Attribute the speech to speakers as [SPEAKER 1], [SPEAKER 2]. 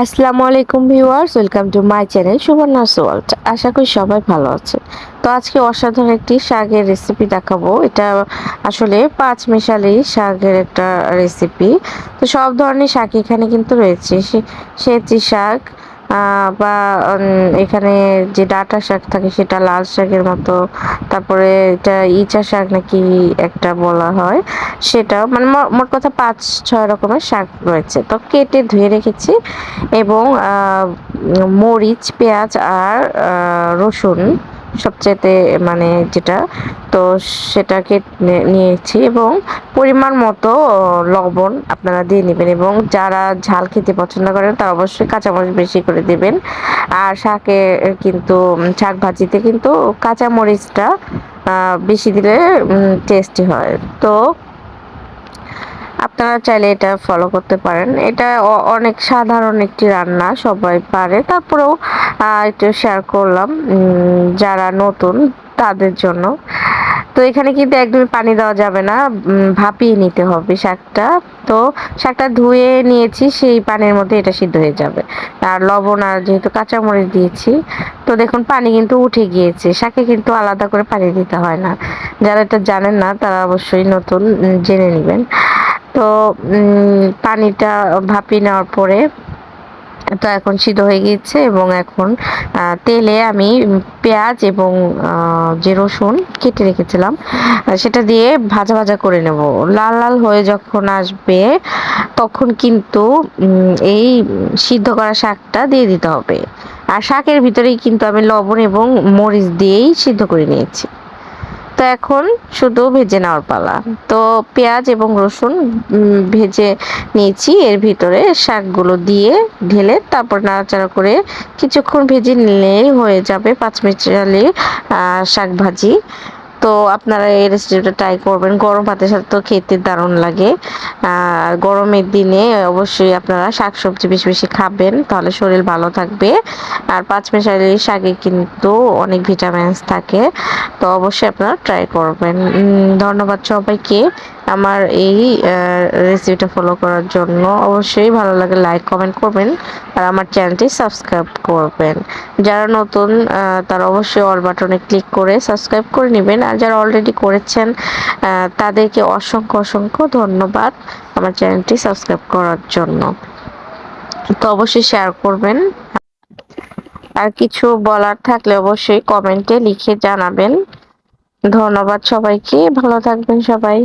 [SPEAKER 1] আসসালামু আলাইকুম viewers, welcome to my channel Subarna's world. আশা করি সবাই ভালো আছে। তো আজকে অসাধারণ একটি শাকের রেসিপি দেখাবো। এটা আসলে পাঁচ মেশালি শাকের একটা রেসিপি। তো সব ধরনের শাক এখানে কিন্তু রয়েছে, সেচি শাক বা এখানে যে ডাঁটা শাক থাকে সেটা লাল শাকের মতো, তারপরে এটা ইচা শাক নাকি একটা বলা হয়, সেটা মানে মোট কথা 5-6 রকমের শাক রয়েছে। তো কেটে ধুয়ে রেখেছি এবং মরিচ, পেঁয়াজ আর রসুন সবচেয়েতে মানে যেটা, তো সেটাকে নিয়েছি এবং পরিমাণ মতো লবণ আপনারা দিয়ে নেবেন। এবং যারা ঝাল খেতে পছন্দ করেন তারা অবশ্যই কাঁচামরিচ বেশি করে দেবেন। আর শাকে কিন্তু শাক ভাজিতে কিন্তু কাঁচামরিচটা বেশি দিলে টেস্টি হয়। তো আপনারা চাইলে এটা ফলো করতে পারেন। এটা অনেক সাধারণ একটি রান্না, সবাই পারে, তারপরেও একটু শেয়ার করলাম যারা নতুন তাদের জন্য। তো এখানে কিন্তু একদমই পানি দেওয়া যাবে না, ভাপিয়ে নিতে হবে শাকটা। তো শাকটা ধুয়ে নিয়েছি, সেই পানির মধ্যে এটা সিদ্ধ হয়ে যাবে। আর লবণ আর যেহেতু কাঁচামরিচ দিয়েছি, তো দেখুন পানি কিন্তু উঠে গিয়েছে। শাকে কিন্তু আলাদা করে পানি দিতে হয় না। যারা এটা জানেন না তারা অবশ্যই নতুন জেনে নেবেন। তো পানিটা ভাপিয়ে নেওয়ার পরে তো এখন সিদ্ধ হয়ে গিয়েছে এবং এখন তেলে আমি পেঁয়াজ এবং যে রসুন কেটে রেখেছিলাম সেটা দিয়ে ভাজা ভাজা করে নেব। লাল লাল হয়ে যখন আসবে তখন কিন্তু এই সিদ্ধ করা শাকটা দিয়ে দিতে হবে। আর শাকের ভিতরেই কিন্তু আমি লবণ এবং মরিচ দিয়েই সিদ্ধ করে নিয়েছি। তো এখন শুধু ভেজে নেওয়ার পালা। তো পেঁয়াজ এবং রসুন ভেজে নিয়েছি, এর ভিতরে শাকগুলো দিয়ে ঢেলে তারপর নাড়াচাড়া করে কিছুক্ষণ ভেজে নিলেই হয়ে যাবে পাঁচমিশালি শাক ভাজি। তো আপনারা এই রেসিপিটা ট্রাই করবেন, গরম ভাতের সাথে তো খেতে দারুণ লাগে। আর গরমের দিনে অবশ্যই আপনারা শাকসবজি বেশি বেশি খাবেন, তাহলে শরীর ভালো থাকবে। আর পাঁচমিশালি শাকে কিন্তু অনেক ভিটামিনস থাকে, তো অবশ্যই আপনারা ট্রাই করবেন। ধন্যবাদ সবাইকে আমার এই রেসিপিটা ফলো করার জন্য। অবশ্যই ভালো লাগে লাইক কমেন্ট করবেন আর আমার চ্যানেলটি সাবস্ক্রাইব করবেন। যারা নতুন তারা অবশ্যই অল বাটনে ক্লিক করে সাবস্ক্রাইব করে নেবেন। আর যারা অলরেডি করেছেন তাদেরকে অসংখ্য অসংখ্য ধন্যবাদ আমার চ্যানেলটি সাবস্ক্রাইব করার জন্য। তো অবশ্যই শেয়ার করবেন। আর কিছু বলার থাকলে অবশ্যই কমেন্টে লিখে জানাবেন। ধন্যবাদ সবাইকে, ভালো থাকবেন সবাই।